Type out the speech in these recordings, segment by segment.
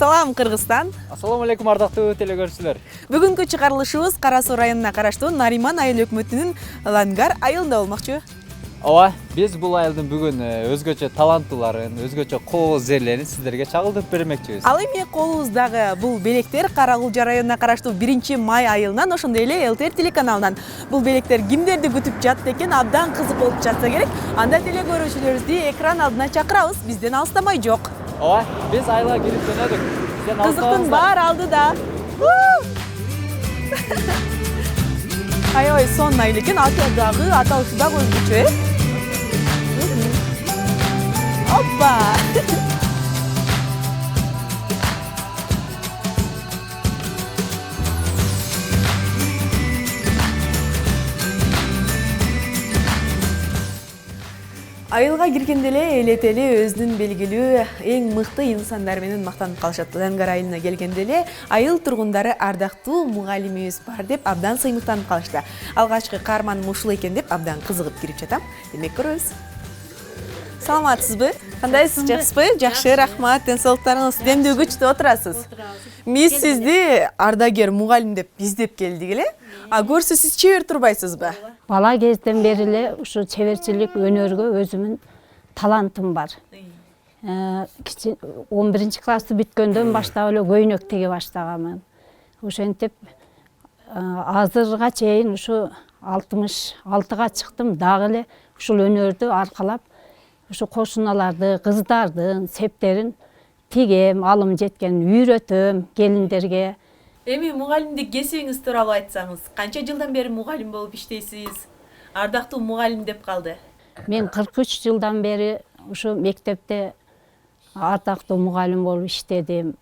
Салам Кыргызстан. Ассаламу алейкум ардактуу телекөрүүчүлөр. Бүгүнкү чыгарылышыбыз Кара Суу районуна караштуу Нариман айыл өкмөтүнүн Лангар айылында болмокчу. Ооба, биз бул айылдын бүгүн өзгөчө таланттууларын, өзгөчө кооз жерлерин сиздерге чагылдырып бермекчибиз. Ал эми колубуздагы бул белектер Карагулжа районуна караштуу 1-май айылынан, ошондой эле ЛТР телеканалынан. Бул белектер кимдерди күтүп жатты экен, абдан кызык болуп жатса керек. Анда телекөрүүчүлөрүбүздү экран алдына чакырабыз. Бизден алыстамай жок. Ооба, биз айылга кирип жөнөдүк. Кызыктын баары алдыда. Аябай сонун айыл экен, аталышы дагы өзгөчө, Оппа! Айылга киргенде эле элетели өзүнүн белгилүү эң мыкты инсандар менен мактанып калышат. Лангар айылына келгенде эле айыл тургундары ардактуу мугалимибиз бар деп абдан сыймыктанып калышты. Алгачкы каарманым ушул экен деп абдан кызыгып кирип жатам. Демек көрөбүз. Саламатсызбы? Кандайсыз, жакшысызбы? Жакшы, рахмат. Ден соолуктарыңыз демдүү күчтүү отурасыз. Биз сизди ардагер мугалим деп издеп келдик эле. А көрсө сиз чебер турбайсызбы? Бала кезден бери эле ушу чеберчилик өнөргө өзүмүн талантым бар. 11-классты бүткөндөн баштап эле көйнөк теге баштаганмын. Ошентип азырга чейин ушу 66-га чыктым, дагы эле ушул өнөрдү аркалап ушу кошуналарды, кыздардын септерин тигем, алым жеткен үйрөтөм келиндерге. Эми мугалимдик кесибиңиз тууралуу айтсаңыз, канча жылдан бери мугалим болуп иштейсиз? Ардактуу мугалим деп калды. Мен 43 жылдан бери ушу мектепте ардактуу мугалим болуп иштедим.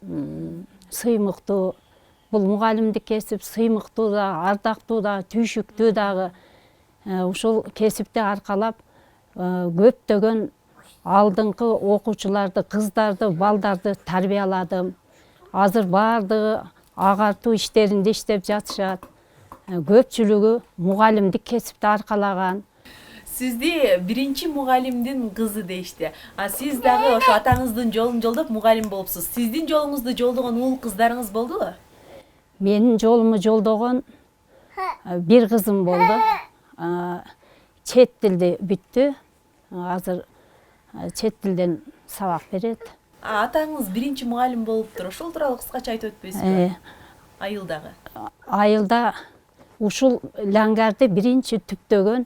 Сыймыктуу. Бул мугалимдик кесип сыймыктуу да, ардактуу да, түйшүктүү дагы. Ушул кесипти аркалап көптөгөн алдыңкы окуучуларды, кыздарды, балдарды тарбияладым. Азыр баардыгы агартуу иштеринде иштеп жатышат. Көпчүлүгү мугалимдик кесипти аркалаган. Сизди 1-мугалимдин кызы дейишти. А сиз дагы ошо атаңыздын жолун жолдоп мугалим болупсуз. Сиздин жолуңузду жолдогон уул кыздарыңыз болдубу? Менин жолуму жолдогон бир кызым болду. Чет тилди бүттү. Азыр чет тилден сабак берет. Атаңыз 1-мугалим болуптур. Ошол тууралуу кыскача айтып өтпөйсүзбү? Айылдагы. Айылда ушул Лангарды биринчи түптөгөн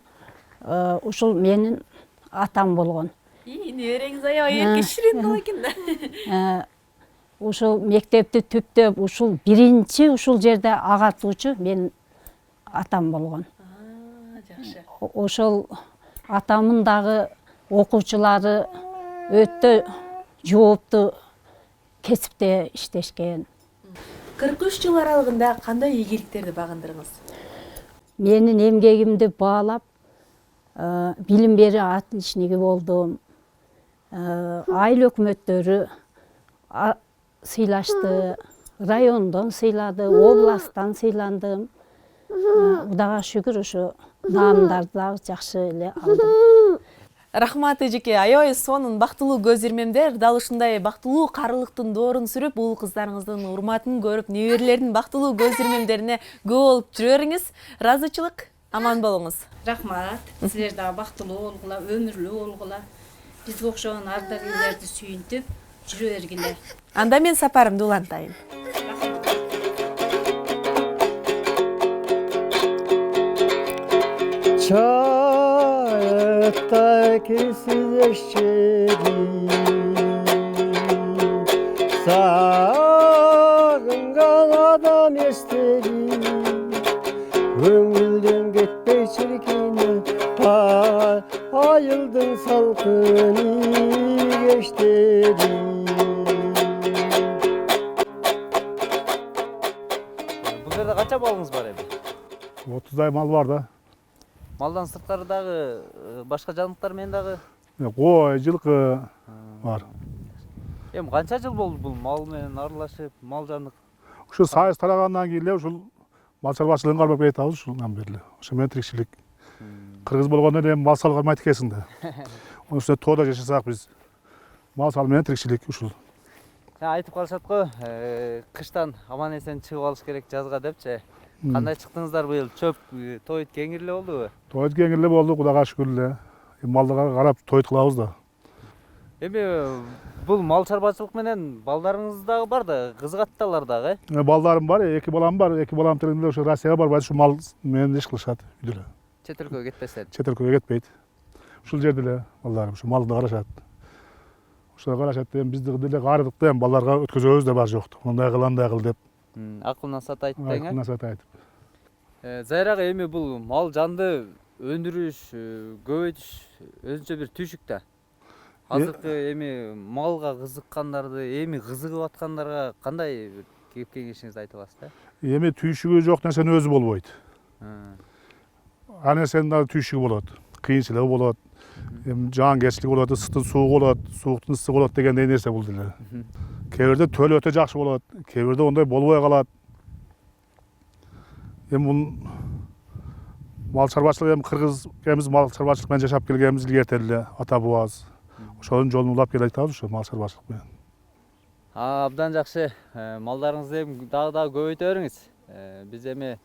ушул менин атам болгон. Небереңиз аябай эрке ширин бала экен да. Ушул мектепти түптөп, ушул биринчи ушул жерде агартуучу менин атам болгон. Жакшы. Ошол атамдын дагы окуучулары өтө жооптуу кесипте иштешкен. 43 жыл аралыгында кандай ийгиликтерди багындырыңыз? Менин эмгегимди баалап, билим берүү отличниги болдум. Айыл өкмөттөрү сыйлашты, райондон сыйлады, областтан сыйландым. Кудайга шүгүр ушу наамдарды дагы жакшы эле алдым. Рахмат эжеке, аябай сонун бактылуу көз ирмемдер, дал ушундай бактылуу карылыктын доорун сүрүп, уул кыздарыңыздын урматын көрүп, неберелердин бактылуу көз ирмемдерине күбө болуп жүрө бериңиз. Ыраазычылык, аман болуңуз. Рахмат. Силер дагы бактылуу болгула, өмүрлүү болгула. Бизге окшогон ардагерлерди сүйүнтүп жүрө бергиле. Анда мен сапарымды улантайын. Çayıktaki eşeğim Sağıngan adam esterim Ömrülden gitmey çirkine Ayıldın salkını geçterim Бул жерде канча малыңыз бар эми? 30-дай мал бар да. Малдан сырткары дагы башка жаныбарлар менен дагы Кой, жылкы бар. эми канча жыл болду бул мал менен аралашып, мал жанып? Ушу сайыс тарагандан кийин эле ушул мал чарбачылыгын кармап кетебиз ушундан бери эле. Ошо менен тирикчилик. Кыргыз болгондо эле мал салып кармайт экенсиң да. Ошо тоодо жашасак биз мал салуу менен тирикчилик ушул. айтып калышат го, кыштан аман эсен чыгып алыш керек жазга депчи. Кандай чыктыңыздар быйыл? Чөп тойт кеңири эле болдубу? Тойт кеңири эле болду, Кудайга шүгүр эле. Малдыга карап тойт кылабыз да. Эми бул мал чарбачылык менен балдарыңыз дагы бар да, кызыгатталар дагы. Балдарым бар, 2 балам бар. 2 балам тилинде ошо Россияга барбайт, ушу мал менен иш кылышат үйдө. Чет өлкөгө кетпестен. Чет өлкөгө кетпейт. Ушул жерде эле балдарым ушу малды карашат. Ошо карашат эми бизди деле карыдык да, эми балдарга өткөзөбүз да бар жокту. Мындай кыл, андай кыл деп. Акыл насаат айтып тең. Акыл насаат айтып. Зайрага эми бул мал жанды өндүрүш, көбөйтүш өзүнчө бир түйшүк да. Азыркы эми малга кызыккандарды, эми кызыгып аткандарга кандай кеп кеңешиңизди айтып аласыз да? Эми түйшүгү жок нерсенин өзү болбойт. Ар нерсенин дагы түйшүгү болот. Кыйынчылыгы болот. Эми жаангерчилиги болот, ысыктын суугу болот, сууктун ыссы болот дегендей нерсе бул деле. Кээ бирде төлө өтө жакшы болот, кээ бирде ондай болбой калат. Эми бул мал чарбачылыгы эми кыргыз экенбиз, мал чарбачылык менен жашап келгенбиз илгертен эле ата бабабыз. Ошонун жолун улап келе жатабыз ошо мал чарбачылык менен. Абдан жакшы. Малдарыңызды эми дагы көбөйтө бериңиз. Биз эми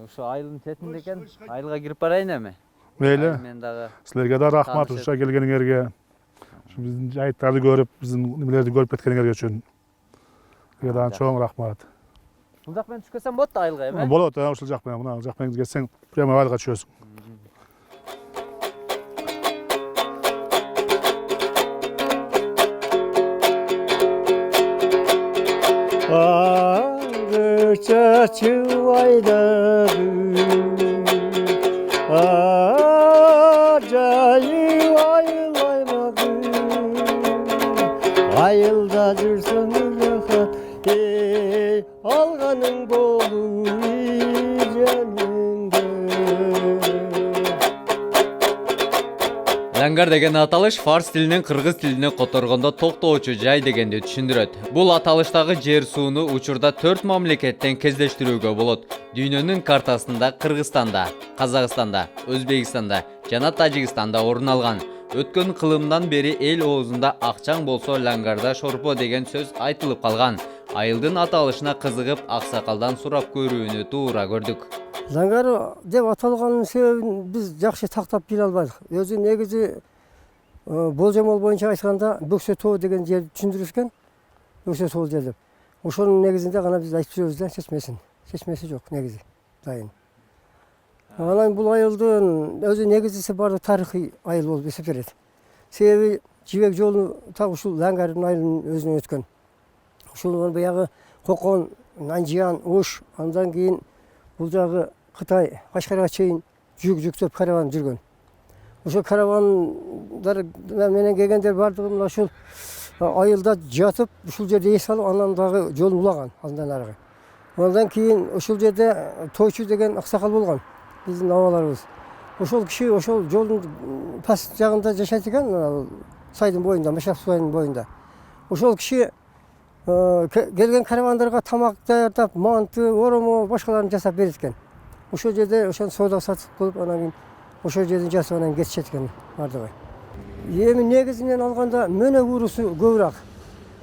ушу айылдын четинде экен, айылга кирип барайын эми. Мейли. Мен дагы Силерге да рахмат ушуга келгениңерге. Ушу биздин жайыттарды көрүп, биздин немелерди көрүп кеткениңерге үчүн. Силерге дагы чоң рахмат. бул жак менен түшүп кетсем болот да айылга эми. Болот, ушул жак менен, мына жак менен келсең, прямо айылга түшөсүң. Çaçı ayları acayip ayılaymadı. Ayılda жүрсün rahat alganın bolu canında. Лангар деген аталыш фарс тилинен кыргыз тилине которгондо токтоочу жай дегенди түшүндүрөт. Бул аталыштагы жер сууну учурда 4 мамлекеттен кездештирүүгө болот. Дүйнөнүн картасында Кыргызстанда, Казакстанда, Өзбекстанда жана Тажикстанда орун алган. Өткөн кылымдан бери эл оозунда акчаң болсо лангарда шорпо деген сөз айтылып калган. Айылдын аталышына кызыгып аксакалдан сурап көрүүнү туура көрдүк. Лангар деп аталганын себебин биз жакшы тактап биле албадык. Өзү негизи болжомол боюнча айтканда Бөксө тоо деген жерди түшүндүрүшкөн. Бөксө тоо жер деп. Ошонун негизинде гана биз айтып жүрөбүз да, чечмеси жок негизи дайын. Анан бул айылдын өзү негизиси баары тарыхый айыл болуп эсептелет. Себеби жибек жолу так ушул Лангардын айылынын өзүнөн өткөн. Ушул баягы Кокон, Нанжиян, Ош, андан кийин бул жагы Кытай, Кашкарга чейин жүктөп караван жүргөн. Ошо каравандар менен келгендер бардыгы мына ушул айылда жатып, ушул жерде эс алып, анан дагы жолун улаган андан арыгы. Андан кийин ушул жерде тойчу деген аксакал болгон. Биздин абаларыбыз. Ошол киши ошол жолдун паст жагында жашайт экен, сайдын боюнда, Машак сайдын боюнда. Ошол киши келген каравандарга тамак даярдап, манты, оромо, башкаларын жасап берет экен. Ошол жерде ошон соода сатып коюп, анан кийин ошол жерден жасап анан кетишет экен бардыгы. Эми негизинен алганда мөнөк уурусу көбүрөөк.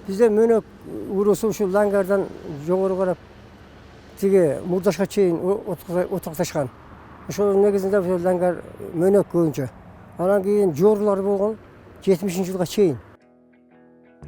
Бизде мөнөк уурусу ушул Лангардан жогору карап тиги Мурдашка чейин отукташкан. Ошол негизинде ушул Лангар мөнөк көбүнчө. Анан кийин жоорулар болгон 70-жылга чейин.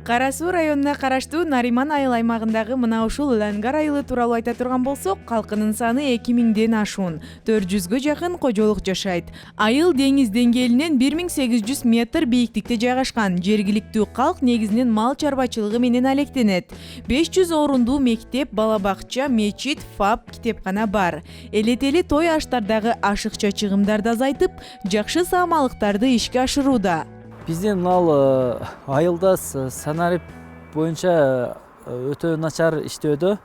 Кара Суу районуна караштуу Нариман айыл аймагындагы мына ушул Лангар айылы тууралуу айта турган болсок, калкынын саны 2000ден ашуун, 400гө жакын кожолук жашайт. Айыл деңиз деңгээлинен 1800 метр бийиктикте жайгашкан. Жергиликтүү калк негизинен мал чарбачылыгы менен алектенет. 500 орундуу мектеп, бала бакча, мечит, ФАП, китепкана бар. Элетели той аштардагы ашыкча чыгымдарды азайтып, жакшы саамалыктарды ишке ашырууда. Биздин мал айылда санарип боюнча өтө начар иштөөдө.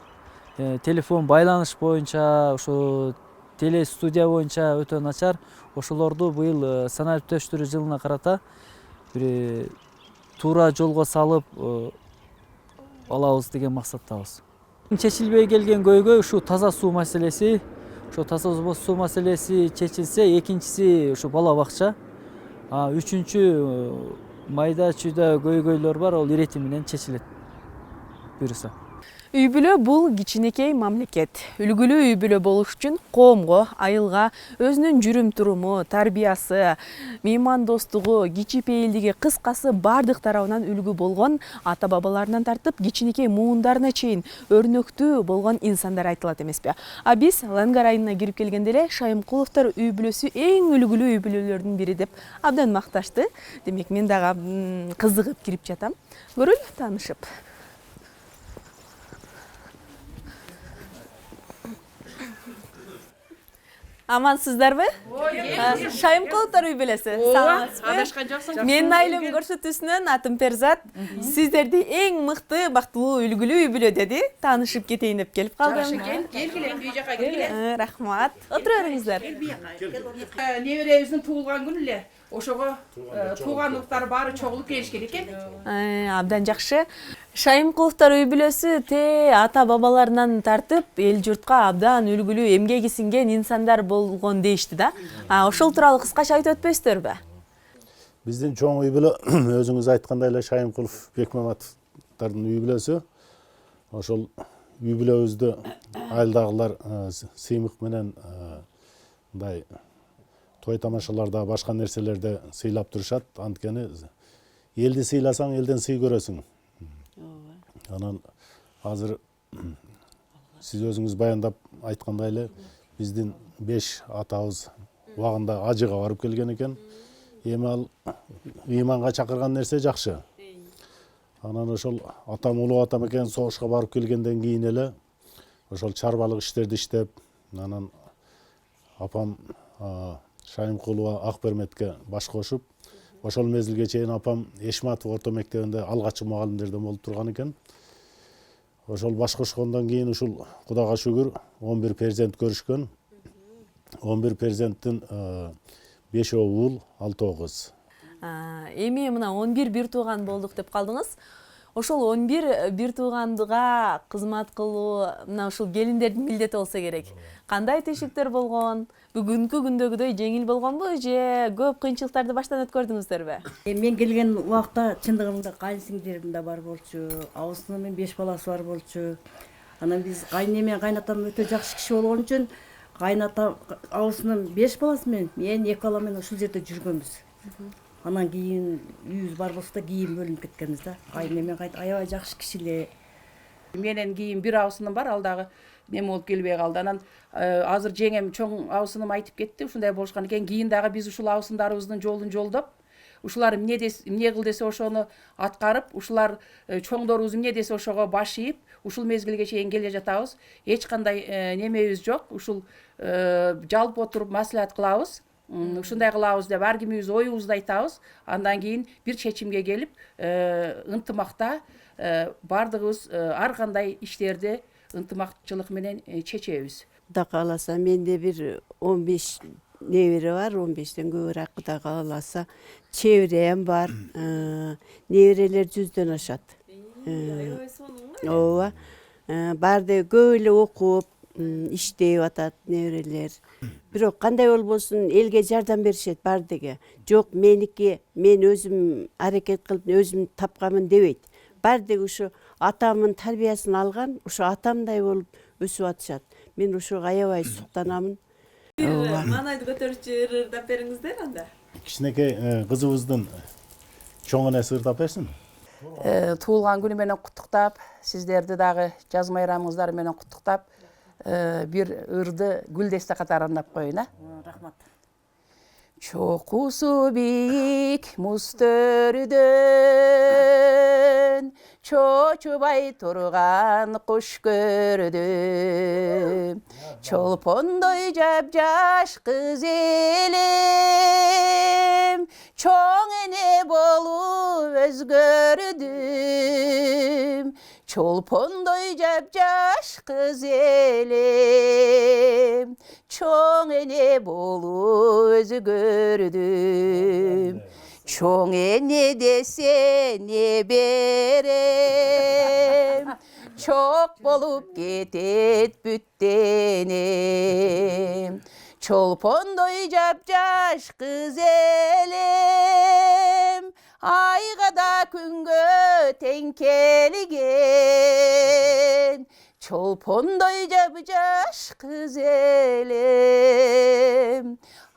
Телефон байланыш боюнча, ошо телестудия боюнча өтө начар. Ошолорду быйыл санариптештирүү жылына карата бир туура жолго салып алабыз деген максаттабыз. Чечилбей келген көйгөй ушу таза суу маселеси. Ошо таза суу маселеси чечилсе, экинчиси ушу бала бакча. Үчүнчү майда чүйдө көйгөйлөр бар, ол ирети менен чечилет. буюрса. Үй бүлө бул кичинекей мамлекет. Үлгүлүү үй бүлө болуш үчүн коомго, айылга өзүнүн жүрүм туруму, тарбиясы, меймандостугу, кичипейилдиги, кыскасы бардык тарабынан үлгү болгон ата бабаларынан тартып кичинекей муундарына чейин өрнөктүү болгон инсандар айтылат эмеспи? А биз Ланга районуна кирип келгенде эле Шайымкуловдор үй бүлөсү эң үлгүлүү үй бүлөлөрдүн бири деп абдан макташты. Демек мен дагы кызыгып кирип жатам. Көрөлү, таанышып. Амансыздарбы? Шайымкуловдор үй бүлөсү. Адашкан жоксуң. Менин айылым көрсөтүүсүнөн атым Перзат. Сиздерди эң мыкты, бактылуу, үлгүлүү үй бүлө деди. Таанышып кетейин деп келип калдым. Келгиле, үй жака келгиле. Рахмат. Отура бериңиздер. Неберебиздин туулган күнү эле ошого туугандыктар баары чогулуп келишкен экен. Абдан жакшы. Шайымкуловдор үй бүлөсү ата бабаларынан тартып эл журтка абдан үлгүлүү эмгеги сиңген инсандар болгон дейишти да. Ошол тууралуу кыскача айтып өтпөйсүздарбы? Биздин чоң үй бүлө өзүңүз айткандай эле Шайымкулов Бекмаматовдордун үй бүлөсү. Ошол үй бүлөбүздү айылдагылар сыймык менен мындай той тамашаларда, башка нерселерде сыйлап турушат. Анткени элди сыйласаң, элден сый көрөсүң. Анан азыр сиз өзүңүз баяндап айткандай эле биздин 5 атабыз убагында ажыга барып келген экен. Эми ал ыйманга чакырган нерсе жакшы. Анан ошол атам, улуу атам экен согушка барып келгенден кийин эле ошол чарбалык иштерди иштеп, анан апам Шайымкулова Акберметке баш кошуп, ошол мезгилге чейин апам Эшматов орто мектебинде алгачкы мугалимдерден болуп турган экен. Ошол баш кошкондон кийин ушул Кудайга шүгүр 11 перзент көрүшкөн. 11 перзенттин 5 уул, 6 кыз. Эми мына 11 бир тууган болдук деп калдыңыз. Ошол 11 бир туугандыга кызмат кылуу мына ушул келиндердин милдети болсо керек. Кандай түйшүктөр болгон? Бүгүнкү күндөгүдөй жеңил болгонбу же көп кыйынчылыктарды баштан өткөрдүңүздөрбү? Мен келген убакта чындыгында кайын сиңдерим да бар болчу, абысынын 5 баласы бар болчу. Анан биз кайнеме кайнатам өтө жакшы киши болгон үчүн кайнатам абысынын 5 баласы менен мен 2 балам менен ушул жерде жүргөнбүз. Анан кийин үйүбүз бар болсо да кийин бөлүнүп кеткенбиз да. Кайнеме аябай жакшы киши эле. Менен кийин бир абысыным бар, ал дагы неме болуп келбей калды. Анан азыр жеңем чоң абысыным айтып кетти, ушундай болушкан экен. Кийин дагы биз ушул абысындарыбыздын жолун жолдоп, ушулар эмне кыл десе ошону аткарып, ушулар чоңдорубуз эмне десе ошого баш ийип, ушул мезгилге чейин келе жатабыз. Эч кандай немебиз жок. Ушул жалпы отуруп маслихат кылабыз. Ушундай кылабыз деп ар кимибиз оюбузду айтабыз. Андан кийин бир чечимге келип, ынтымакта бардыгыбыз ар кандай иштерди ынтымакчылык менен чечебиз. Кудай кааласа менде бир 15 небере бар, 15тен көбүрөөк Кудай кааласа. Чебирем бар. Неберелер 100дөн ашат. Ооба. Барды көп эле окуп, иштеп атат неберелер. Бирок кандай болбосун элге жардам беришет бардыгы. Жок меники, мен өзүм аракет кылып, өзүм тапканмын дебейт. Бардыгы ушу атамдын тарбиясын алган, ушу атамдай болуп өсүп атышат. Мен ушуга аябай суктанамын. Манайды көтөрүчү ырдап бериңиздер анда. Кичинекей кызыбыздын чоң энеси ырдап берсин. Туулган күнү менен куттуктап, сиздерди дагы жаз майрамыңыздар менен куттуктап, бир ырды Гүлдесте катары арнап коеюн, Рахмат. Чокусу бийик мустөрүдөн чочубай турган куш көрдүм. Чолпондой жапжаш кыз элем чоң эне болуп өзгөрдүм. Чолпондой жапжаш кыз элем чоң эне болуп өзгөрдүм. Чоң эне десе не берем, чок болуп кетет бүттенем. Çolpondoy capcaş kız elim, ayga da küngö tenkeligen. Çolpondoy capcaş kız elim,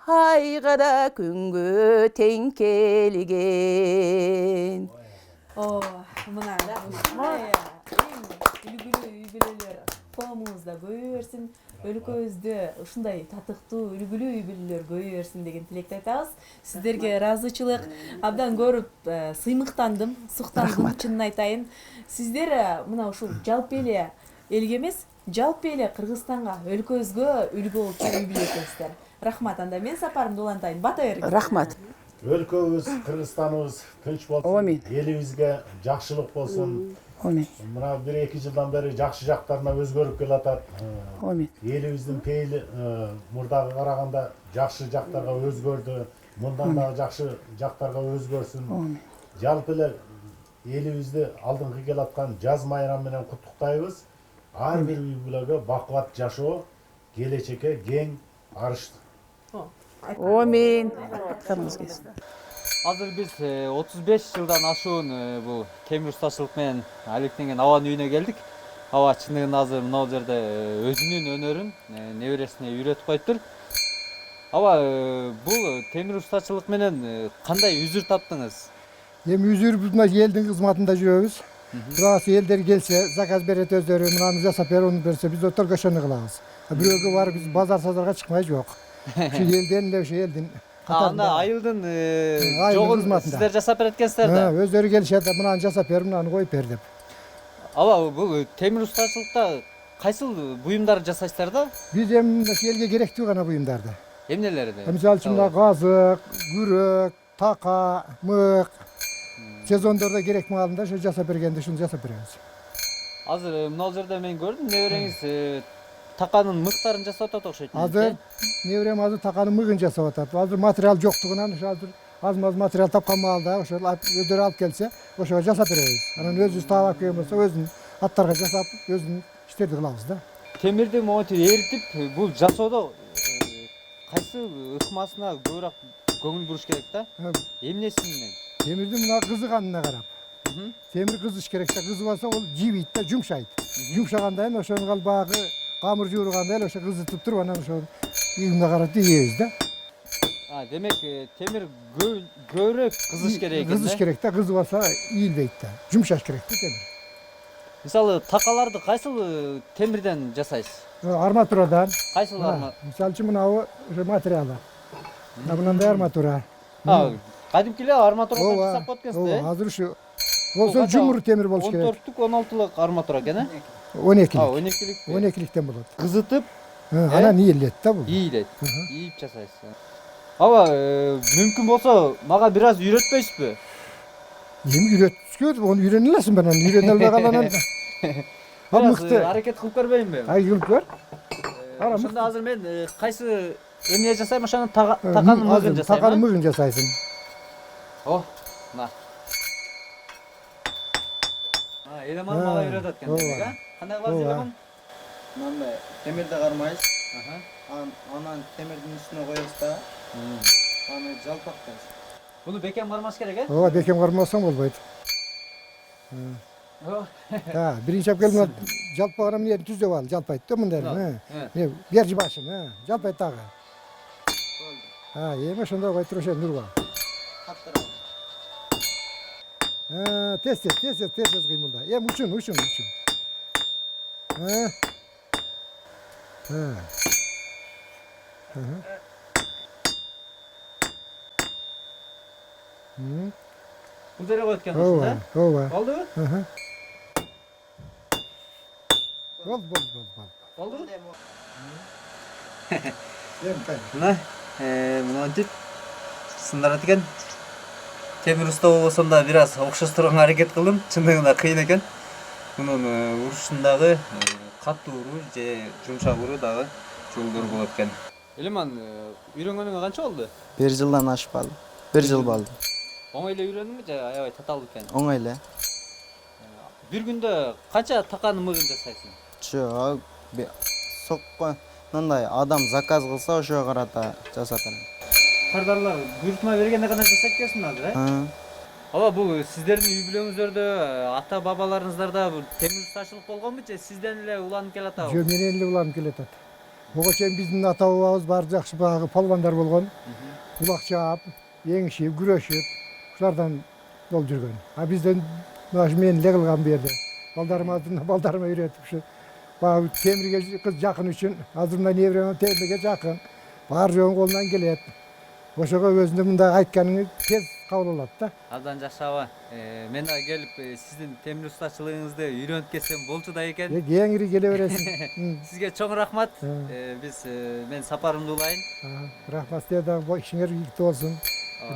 ayga da küngö tenkeligen. Oh, mına үлгүлүү үй бүлөлөр коомуңузда көбөйөрсүн, өлкөбүздө ушундай татыктуу үлгүлүү үй бүлөлөр көбөйөрсүн деген тилекти айтабыз. Сиздерге ыраазычылык, абдан көрүп сыймыктандым, суктандым, чынын айтайын. Сиздер мына ушул жалпы эле элге эмес, жалпы эле Кыргызстанга, өлкөбүзгө үлгү болчу үй бүлө экенсиздер. Рахмат, анда мен сапарымды улантайын. Бата бериңиз. Рахмат. Өлкөбүз, Кыргызстаныбыз тынч болсун. Амин. Элибизге жакшылык болсун. Амин. Мына 1-2 жылдан бери жакшы жактарына өзгөрүп келатат. Амин. Элибиздин пейили мурдага караганда жакшы жактарга өзгөрдү. Мындан да жакшы жактарга өзгөрсүн. Жалпы эле элибизди алдыңкы келаткан жаз майрамы менен куттуктайбыз. Ар бир үй бүлөгө бакубат жашоо, келечекке кең арыш. Амин. Азыр биз 35 жылдан ашуун бул темир устачылык менен алектенген Аванын үйүнө келдик. Ава чындыгында азыр мына жерде өзүнүн өнөрүн небересине үйрөтүп коюптур. Ава бул темир устачылык менен кандай үзүр таптыңыз? Эми үзүрбүз мына элдин кызматында жүрөбүз. Кудайсы элдер келсе, заказ берет өздөрү, мынаны жасап бер, onu берсе, биз отуруп ошону кылабыз. Бирөөгө барып биз базар-сазарга чыкмай жок. Ушу элден эле ошо элдин Анда айылдын жогун сиздер жасап береткенсиздер да. Өздөрү келишет, мынаны жасап бер, мынаны коюп бер деп. Ава бул темир устачылыкта кайсыл буюмдар жасайсыздар да? Биз эми элге керектүү гана буюмдарды. Эмнелерди? Мисалы үчүн мына газык, күрөк, така, мык. Сезондордо керек маалында ошо жасап бергенде ушуну жасап беребиз. Азыр мына жерде мен көрдүм, небереңиз таканын мыктарын жасап атат окшойт. Азыр неберем азыр таканын мыгын жасап атат. Азыр материал жоктугунан ошо азыр аз-маз материал тапкан маалда ошол өздөрү алып келсе, ошого жасап беребиз. Анан өзүбүз таап келген болсо, өзүнүн аттарга жасап, өзүнүн иштерди кылабыз да. Темирди монтип эритип, бул жасоодо кайсы ыкмасына көбүрөөк көңүл буруш керек да? Эмнеси менен? Темирди мына кызыганына карап. Темир кызыш керек да, кызыбаса ол жибийт да, жумшайт. Жумшагандан кийин ошону калып баягы камыр жууруганда эле ошо кызытып туруп анан ошо ийгине карап ийебиз да. Демек темир көбүрөөк кызыш керек экен да? Кызыш керек да, кызыбаса ийилбейт да. Жумшаш керек да темир. Мисалы такаларды кайсыл темирден жасайсыз? Арматурадан. Кайсыл арматура? Мисалы үчүн мынабу ошо материалы. Мындай арматура. Кадимки эле арматурадан жасап коет экенсиз да? Азыр ушу болсо жумур темир болуш керек. 14-түк 16-лык арматура экен, 12-лик. 12-лик. 12-ликтен болот. Кызытып, анан ийилет да бул. ийилет. Ийип жасайсыз. Ава мүмкүн болсо мага бир аз үйрөтпөйсүзбү? Эми үйрөткөз, аны үйрөнө аласың ба? Аны үйрөнө албай калганан. Мыкты аракет кылып көрбөйүнбү? Кылып көр. Ошондо азыр мен кайсы эмне жасайм, ошону таканын мыгын жасайм. Таканын мыгын жасайсың. О, мына. Элеман мага үйрөтөт экен, а? Кандай кылабыз элеман? Мындай темирди кармайсыз. Анан темирдин үстүнө коебуз да. Аны жалпактайбыз. Буну бекем кармаш керек, э? Ооба, бекем кармасаң болбойт. Биринчи алып келип жалпаган эмне түзөп ал, жалпайт да мындай. Бержи башын, жалпайт дагы. Эми ошондой кой туруп ошону нурга. Тез кыймылда. Эми учун. Бул жерге коет экенсиз да? Ооба. Болдубу? Болду. Мына, мынтип сындырат экен. Темир уста болсом да бир аз окшоштурганга аракет кылдым. Чындыгында кыйын экен. Мунун урушундагы катуу уруу же жумшак уруу дагы жолдор болот экен. Элеман, үйрөнгөнүңө канча болду? 1 жылдан ашпады. 1 жыл болду. Оңой эле үйрөндүңбү же аябай татаалуу экен? Оңой эле. Бир күндө канча таканын мыгын жасайсың? Жок, соккон мындай адам заказ кылса ошого карата жасап берем. Кардарлар буйртма бергенде гана жасап берсин азыр, э? Ооба, бул сиздердин үй бүлөңүздөрдө ата бабаларыңыздарда бул темир устачылык болгонбу же сизден эле уланып келатабы? Жо менен эле уланып келатат. Буга чейин биздин ата бабабыз баары жакшы баягы палвандар болгон. Булак чаап, еңишип, күрөшүп, ушулардан болуп жүргөн. А бизден мына мен эле кылган бу жерде. Балдарыма үйрөтүп ушу баягы темирге кыз жакын үчүн азыр мына небереме темирге жакын. Бар жоң колунан келет. Ошого өзүнүн мындай айтканыңы тез кабыл алат да. Абдан жакшы аба. Мен да келип сиздин темир устачылыгыңызды үйрөнүп кетсем болчу да экен. Кеңири келе бересиң. Сизге чоң рахмат. Мен сапарымды улайын. Рахмат сизге да ишиңер ийгиликтүү болсун.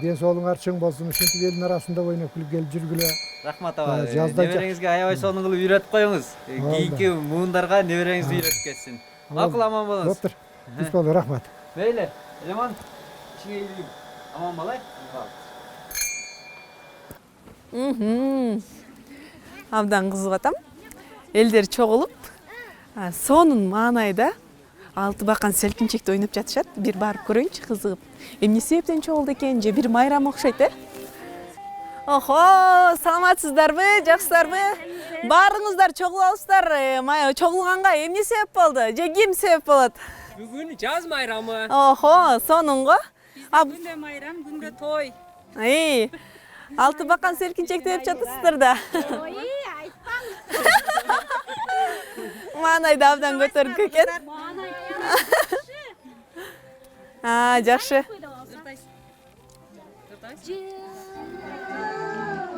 Ден соолуңар чоң болсун. Ушинтип элдин арасында ойноп күлүп келип жүргүлө. Рахмат аба. Небереңизге аябай сонун кылып үйрөтүп коюңуз. Кийинки муундарга небереңизди үйрөтүп кетсин. Макул, аман болуңуз. Доктор, биз болду, рахмат. Мейли, Элеман, ишиңе ийгилик. Аман болай. Абдан кызыгып атам. Элдер чогулуп, сонун маанайда алты бакан селкинчекти ойноп жатышат. Бир барып көрөйүнчү, кызыгып. Эмне себептен чогулду экен, же бир майрам окшойт, э? Охо, саламатсыздарбы, жакшысыздарбы? Баарыңыздар чогулуп алыпсыздар. Чогулганга эмне себеп болду? Же ким себеп болот? Бүгүн жаз майрамы. Охо, сонунго. Күндө майрам, күндө той. Алты бакан селкинчекти деп жатасыздар да. Ой, айтпаңыз. Маанайды абдан көтөрүп экен. Жакшы.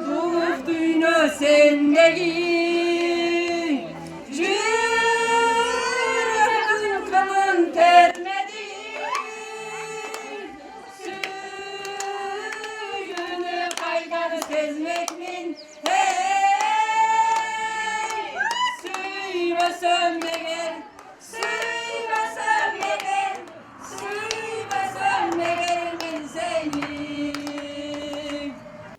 Тугуп дүйнө сендеги, жүрөгүн кылын термеди, сүйүүнү кайдан сезмекмин, сүйбөсөм эгер, сүйбөсөм эгер, сүйбөсөm эгер мен сени.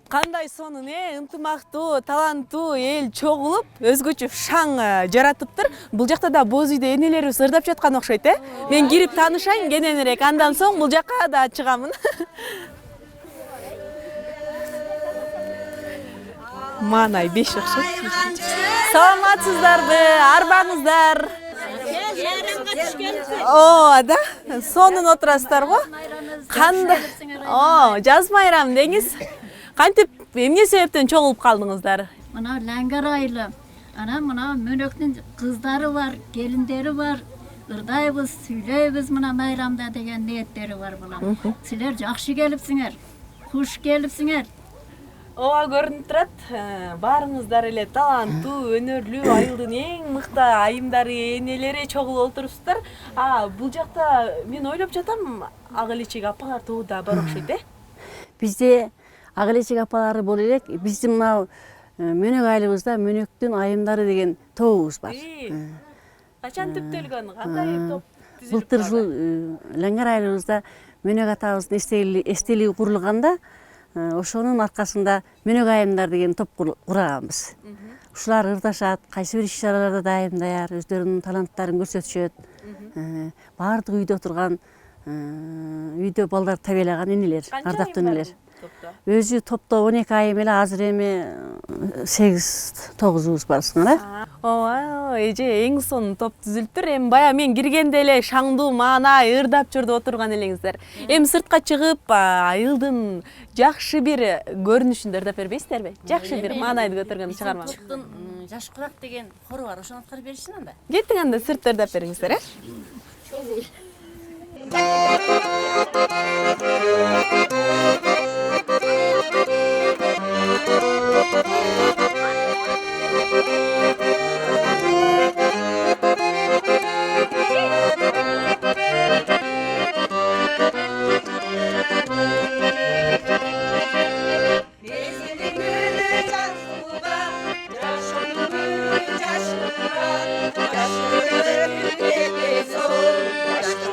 Кандай сонун, ынтымактуу, таланттуу эл чогулуп, өзгөчө шаң жаратыптыр. Бул жакта да боз үйдө энелерибиз ырдап жаткан окшойт, э? Мен кирип таанышайын кененирээк, андан соң бул жакка да чыгамын. Маанай беш окшойт. Саламатсыздарбы, арбаңыздар? Да, сонун отурасыздар го? Кандай? Жаз майрам деңиз. Кантип эмне себептен чогулуп калдыңыздар? Мына Ләңгер айылы. Мына Мөнөктүн кыздары бар, келиндери бар. Ырдайбыз, сүйлөйбүз мына майрамда деген ниеттери бар булар. Силер жакшы келипсиңер. Хуш келипсиңер. Ооба, көрүнүп турат. Баарыңыздар эле таланттуу, өнөрлүү, айылдын эң мыкты айымдары, энелери чогулуп отурупсуздар. Бул жакта мен ойлоп жатам, ак элечек апалар тобу да бар окшойт, э? Бизде ак элечек апалары боло элек. Биздин мына Мөнөк айылыбызда Мөнөктүн айымдары деген тобубуз бар. Качан түптөлгөн? Кандай топ түзүлүп? Былтыр ушул Ләңгер айылыбызда Мөнөк атабыздын эстелиги курулганда, ошонун аркасында Мөнөк айымдар деген топ курганбыз. Ушулар ырдашат, кайсы бир иш-чараларда дайымдаяр, өздөрүнүн таланттарын көрсөтүшөт. Баардык үйдө турган, үйдө балдар табелаган энелер, ардактуу энелер. Өзү топто 12 айым эле, азыр эми 8-9 барсыңар, э? Ооба, эже эң сонун топ түзүлүптүр. Эми бая мен киргенде эле шаңдуу маанай ырдап жүрдү отурган элеңиздер. Эми сыртка чыгып, айылдын жакшы бир көрүнүшүн ырдап бербейсиздерби? Жакшы бир маанайды көтөргөн чыгарма. Жаш курак деген хору бар, ошону аткарып беришин анда. Кеттиң анда сыртта ырдап бериңиздер, э? Yaşlı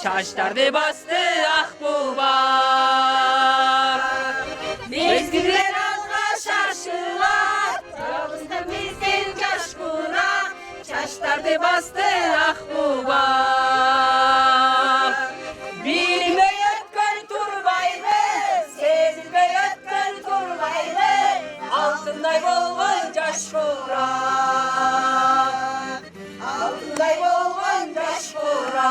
Çaşlardı bastı akbubar. Mezgiller alga şaşılar, Trabzon'da bizden coşkuna. Çaşlardı bastı akbubar. Bilmey ötken turbaylı, sezilmey ötken turbaylı. Altınday bolğun coşkura. Altınday bolğun coşkura.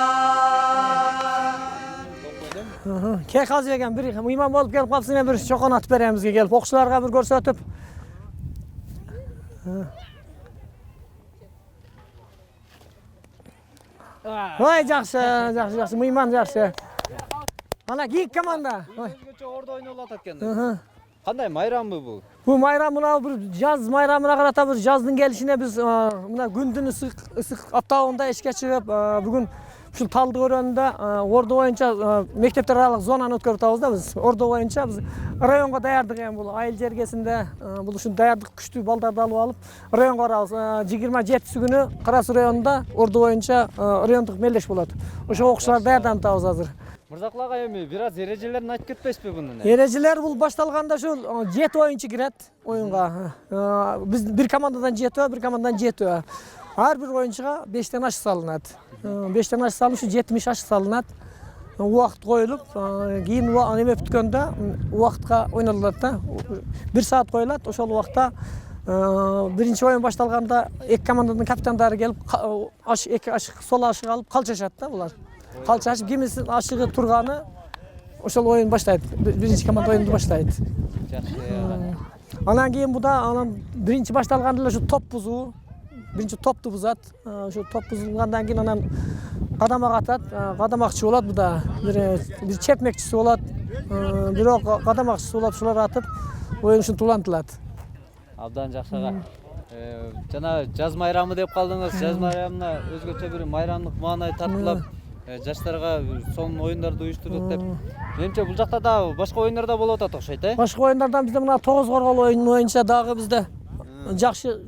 Kek az yegan bir mehmon bo'lib kelib qolsa men bir cho'qon atib beramizga kelib o'quvchilarga bir ko'rsatib. Voy yaxshi, yaxshi, yaxshi, mehmon yaxshi. Ana giyik komanda. Өзгөчө ордо ойнолуп аткан. Кандай майрамбы бул? Bu bayram mına bir jaz bayramına karata bir жаздын gelişine biz mına gündün ısık aптауында eşke çıkıp bugün şu taldı örönde ordu boyunca mektepler aralık zonanı ötkörüp atабыз da biz. Ordu boyunca biz rayonga dayardık yani bu ayıl jergesinde bu şu dayardık küçtü baldарды alıp alıp rayonga arabız 27 günü Karasu rayonunda ordu boyunca rayonduk melleş болады. Oşo okuşlar dayardan atабыз hazır. Мырзакулага эми бир аз эрежелерин айтып кетпесизби бунун? Ereciler bu baştalganda şu 7 oyuncu giret oyunga. Biz bir komandadan 7, bir komandadan 7. Her bir oyuncuga 5 tane aşık salınat. 5 tane aşık salınıp şu 70 aşık salınat. Vaqt koyulup, keyin neme bütkönde vaqtga oynalат da. 1 saat koyulat, oşol vaqtda birinci oyun baştalganda iki komandanın kapitandары gelip iki aşık sol aşık alıp kalçaşat da bular. Kalça açıp kimisinin aşığı turganı oşol oyun başlaydı. Birinci komanda oyunu başlaydı. Anan keyin bu da birinci baştalganda şu top buzu. Birinci toptu buzat. Şu top buzulgandan keyin anan qadamak atat. Qadamakçı bolat bu da. Bir çepmekçisi bolat. Bir o qadamakçısı bolat şular atıp oyun şunu tulantılat. Абдан жакшы ага. Жана жаз майрамы деп калдыңыз. Жаз майрамына өзгөчө бир майрамдык маанай тартылып, жаштарга сонун оюндарды уюштурдук деп. Менимче бул жакта да башка оюндар да болуп атат окшойт, э? Башка оюндардан бизде мына 9 коргол оюну боюнча дагы бизде жакшы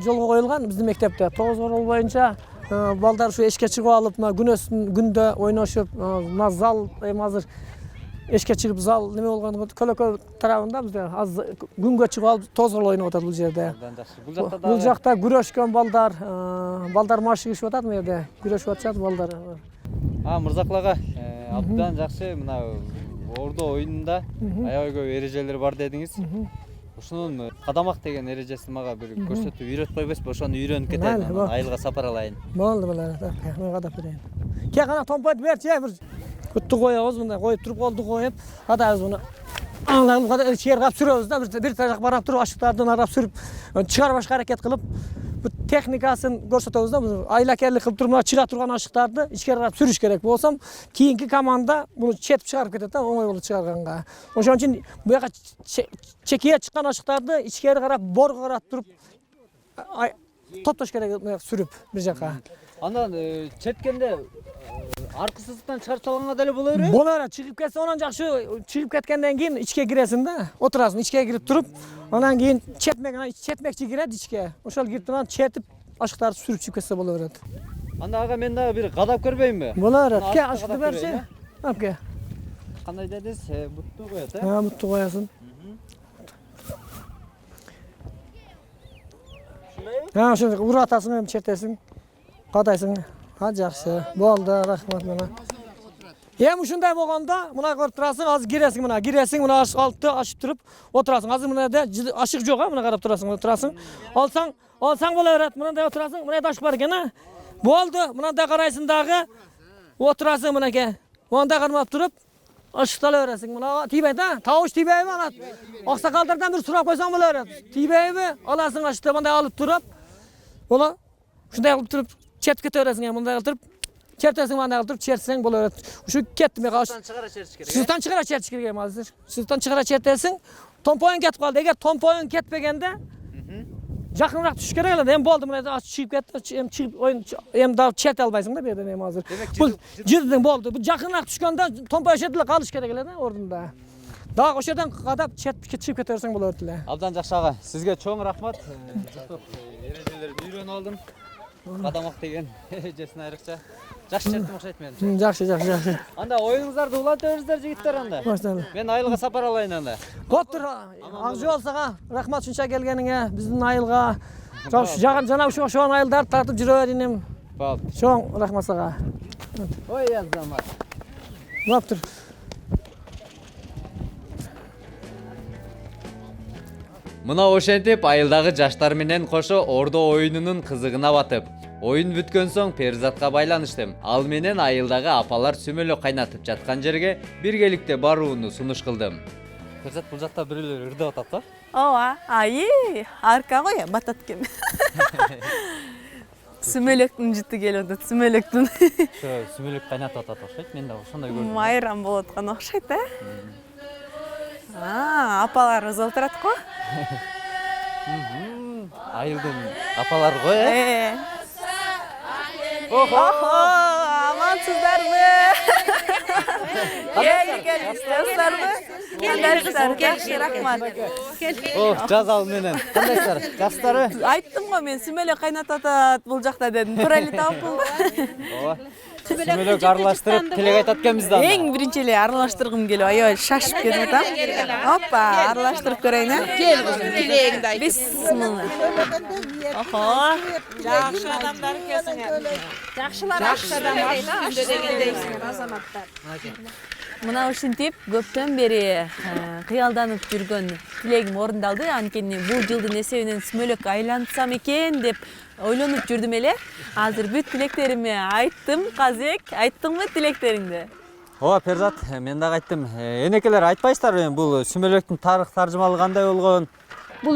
жолго коюлган биздин мектепте. 9 коргол боюнча балдар şu эшке чыгып алып, мына күндө ойношуп, мына зал эми азыр эшке чыгып зал неме болгон көлөкө тарабында бизде аз күнгө чыгып алып тозгол ойноп атат бул жерде. Бул жакта да Бул жакта күрөшкөн балдар маш игишип атат, бул жерде күрөшүп атышат балдар. Мырзакулага абдан жакшы мына ордо оюнунда аябай көп эрежелер бар дедиңиз. Ушунун кадамак деген эрежесин мага бир көрсөтүп үйрөтүп койбойсузбу? Ошону үйрөнүп кетейин, айылга сапар алайын. Болду булар, мен кадап берейин. Ке кана томпойт берчи, бир күттү коебуз, мындай коюп туруп колду коюп, атабыз буну. Алып чер кап сүрөбүз да, бир тарак барап туруп ашыктардан арап сүрүп, чыгарбашка аракет кылып, bu texnikasını көрсөтөбүз да, айлакерлик кылып туруп чыга турган ашыктарды ичкери карап сүрүш керек болсом, кийинки команда буну четип чыгарып кетет да, оңой болот чыгарганга. Ошон үчүн bu жака чекие чыккан ашыктарды ичкери карап, борго карап туруп топтош керек сүрүп бир жака. Андан четкенде аркысыздыктан чыгарып салганга деле боло береби? Боло берет, чыгып кетсе онан жакшы, чыгып кеткенден кийин ичке киресиң да, отурасың, ичке кирип туруп, анан кийин четмекчи кирет ичке. Ошол кирип турган четип ашыктарды сүрүп чыгып кетсе боло берет. Анда ага мен дагы бир кадап көрбөймүнбү? Боло берет. Ке ашыкты берчи. Апке. Кандай дедиз? Бутту коет, э? Бутту коясың. Ошо уратасың, чертесиң. Кадайсың. Ha жақсы. Болды, рахмат мына. Эми ушундай болгондо, мына көрүп турасың, азыр киресиң, мына алтты ачып туруп отурасың. Азыр мына ашык жок, мына карап турасың. Алсаң боло берет, мындай отурасың, мына ашык бар экен, а? Болду, мындай карайсың дагы, отурасың мынакей. Мындай кармап туруп, ашыктала бересиң. Мына тийбейт, а? Табыш тийбейби ана? Аксакалдардан бир сурап койсоң боло берет. Тийбейби? Аласың ашыкты, мындай алып туруп. Боло. Ушундай кылып туруп çet kötöresiň mınday kıltırıp çertesiň mınday kıltırıp çertseň bolar. Şu ketme gaş. Sızdan çıgara çertiş kerek mazır. Sızdan çıgara çertesiň. Tompoyun ketip kaldı. Eger tompoyun ketpegende jakynrak düş kerek elende. Hem boldu mına aç çyp ketdi. Hem çyp oyun hem da çert albaysың da berden hem hazır. Bu jirdiň boldu. Bu jakynrak düşkende tompoy şetile kalış kerek elende ordunda. Daha o yerden kadap çyp keterseň bolar dile. Abdan jakşı aga. Sizge çoğun rahmat. Erejelerini үйрөнүп алдым. Кадамак деген эжесин айрыкча Жакшы чертим окшойт менимче. Жакшы. Анда оюңуздарды уланта бериңиздер жигиттер анда. Баштайлы. Мен айылга сапар алайын анда. Коптур, ак жол сага. Рахмат шунча келгениңе, биздин айылга. Жана ошол айылдарды тартып жүрө беринем. Болду. Чоң рахмат сага. Ой, Азамат. Коптур. Мына ошентип айылдагы жаштар менен кошо ордо оюнунун кызыгына батып, оюн бүткөн соң Перизатка байланыштым. Ал менен айылдагы апалар сүмөлөк кайнатып жаткан жерге биргеликте барууну сунуш кылдым. Перизат бул жакта бирөөлөр ырдап атат да? Ооба, арка го батат экен. Сүмөлөктүн жыты келип атат, сүмөлөктүн. Ошо сүмөлөк кайнатып атат окшойт, мен да ошондой көрдүм. Майрам болуп аткан окшойт да. Апаларыбыз отурат го. Айылдын апалары го, Охо, амансыздарбы? Келиңиздерби? Жакшы, рахмат. Жазал менен. Кандайсыздар? Жакшысыздарбы? Айттым го мен сүмөлөк кайнатып атат бул жакта дедим. Туура эле тааппынбы? Ооба. Сүмөлөк аралаштырып тилек айтат экенбиз да. Эң биринчи эле аралаштыргым келип, аябай шашып кетип атам. Опа, аралаштырып көрөйүн, Кел кызым, тилегиңди айт. Бисмилла. Охо, Жакшы адамдар экенсиңер. Жакшы адамдар дегендейсиңер, азаматтар. мына ушинтип көптөн бери кыялданып жүргөн тилегим орундалды. Анткени бул жылдын эсебинен сүмөлөк айлантсам экен деп ойлонуп жүрдүм эле. Азыр бүт тилектеримди айттым. Казек, айттыңбы тилектериңди? Ооба, Перизат, мен дагы айттым. Энекелер айтпайсыздарбы, бул сүмөлөктүн тарых таржымалы кандай болгон? Бул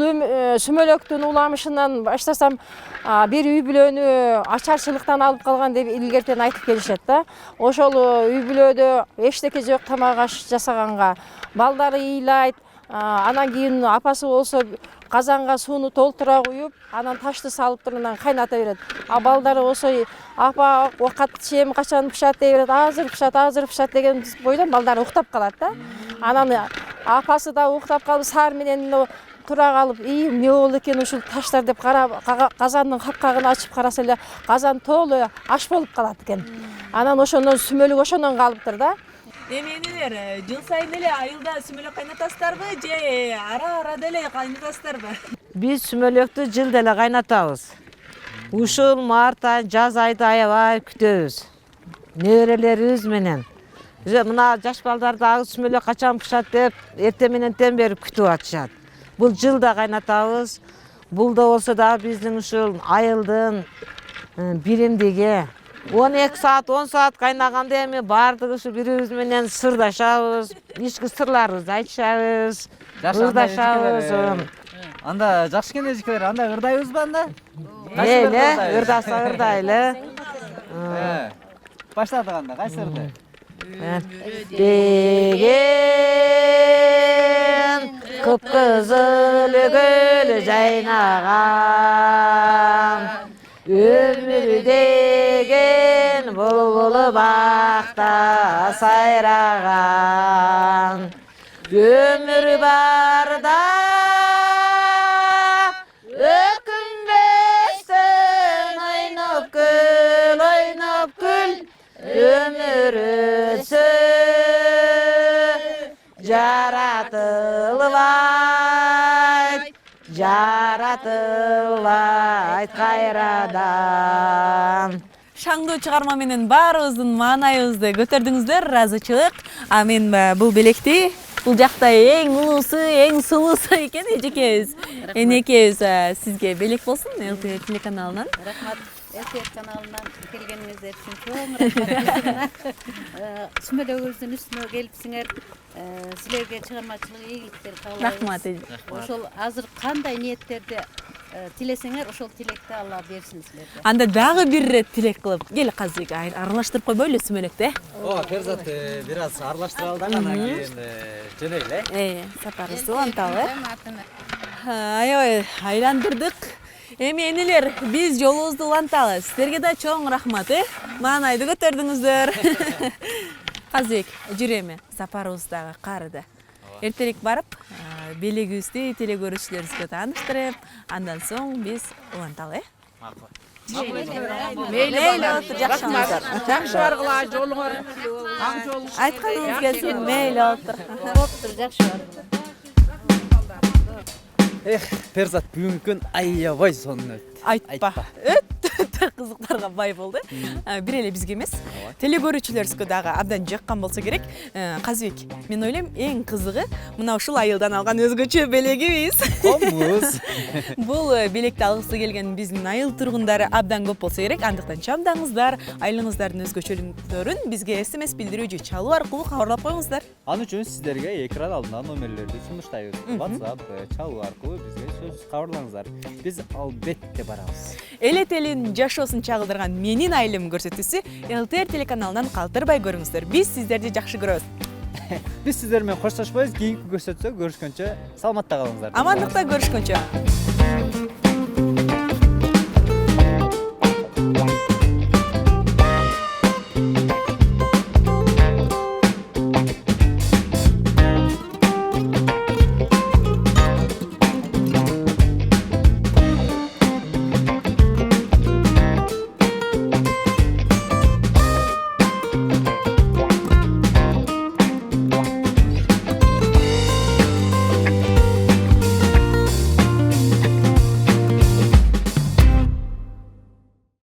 сүмөлөктүн уламышынан баштасам бир үй бүлөнү ачарчылыктан алып калган деп илгертен айтып келишет да. Ошол үй бүлөдө эчтеке жок тамак аш жасаганга балдары ыйлайт. Анан кийин апасы болсо казанга сууну толтура куюп, анан ташты салып туруп анан кайната берет. Балдары болсо апа чем качан пышат дей берет. Азыр пышат деген бойдон балдар уктап калат да. Анан апасы да уктап калып саар менен тура калып, эмне болду экен ушул таштар деп казандын капкагын ачып караса эле казан толо аш болуп калат экен. Анан ошондон сүмөлүк ошондон калыптыр да. Эмнелер, жыл сайын эле айылда сүмөлөк кайнатасыздарбы же ара деле кайнатасыздарбы? Биз сүмөлөктү жыл деле кайнатабыз. Ушул март ай, жаз айды аябай күтөбүз. Неберелерибиз менен. Мына жаш балдар дагы сүмөлөк качан пышат деп эртең менен бери күтүп атышат. Бул жылда кайнатабыз. Бул да болсо дагы биздин ушул айылдын биримдиги. 12 saat, 10 saat кайнаганда эми баардыгы ушу бирибиз менен сырдашабыз, ички сырларыбызды айтышабыз, ырдашабыз. Анда жакшы экен эжекелер, анда ырдайбызбы анда? Эле, ырдаса ырдайлы. Баштадык анда, кайсы ырды? Деген кыпкызыл өгөлү жайнаган, өмүрү деген булбулу бакта сайраган, өмүр барда өкүнбөстөн ойноп күл, өмүр өтсө жаратылбайт кайрадан. Шаңдуу чыгарма менен баарыбыздын маанайыбызды көтөрдүңүздөр, ыраазычылык. А мен бул белекти бул жакта эң улуусу, эң сулуусу экен эжекебиз. Энекебиз сизге белек болсун ЛТ телеканалынан. Рахмат. ЛТ каналынан келгениңиздер үчүн чоң рахмат. Сүмөлөгүбүздүн үстүнө келипсиңер. Силерге чыгармачылык ийгиликтер каалайбыз. Рахмат. Ошол азыр кандай ниеттерди тилесеңер, ошол тилекти Алла берсин силерге. Анда дагы бир ирет тилек кылып, кел казык аралаштырып койбойлу сүмөлөктү. Ооба, Перизат бир аз аралаштыралы да, анан кийин жөнөйлү. Сапарыбызды уланталы. Аябай айландырдык. Эми энелер, биз жолубузду уланталы. Силерге да чоң рахмат, маанайды көтөрдүңүздөр. Казык, жүрөм сапарыбыздагы карыды. Эртерээк барып, белегибизди теле көрүүчүлөрүбүзгө тааныштырып, андан соң биз уланталы. Макул. Мейлі отыр, жақсы болыңыздар. Жақсы барғыла, жолыңар ақ жол. Айтқаныңыз келсін, мейлі отыр. Боптур, жакшы бар. Эх, Перзат бүгүнкү күн аябай сонун өттү. Айтпа. Өтө кызыктарга бай болду. Бир эле бизге эмес, телегөрүүчүлөрүбүзгө дагы абдан жаккан болсо керек. Казыбек, мен ойлойм эң кызыгы мына ушул айылдан алган өзгөчө белегибиз. Комуз. Бул белекти алгысы келген биздин айыл тургундары абдан көп болсо керек. Андыктан чамдаңыздар, айылыңыздардын өзгөчөлүктөрүн бизге SMS билдирүү же чалуу аркылуу кабарлап коюңуздар. Ал үчүн сиздерге экран алдында номерлерди сунуштайбыз. WhatsApp, чалуу аркылуу бизге сөз кабарлаңыздар. Биз албетте барабыз. Элетелин жашоосун чагылдырган менин айылым көрсөтүүсү ЛТР телеканалынан калтырбай көрүңүздөр. Биз сиздерди жакшы көрөбүз. Биз сиздер менен коштошпойбуз. Кийинки көрсөтсө көрүшкөнчө саламатта калыңыздар. Амандыкта көрүшкөнчө.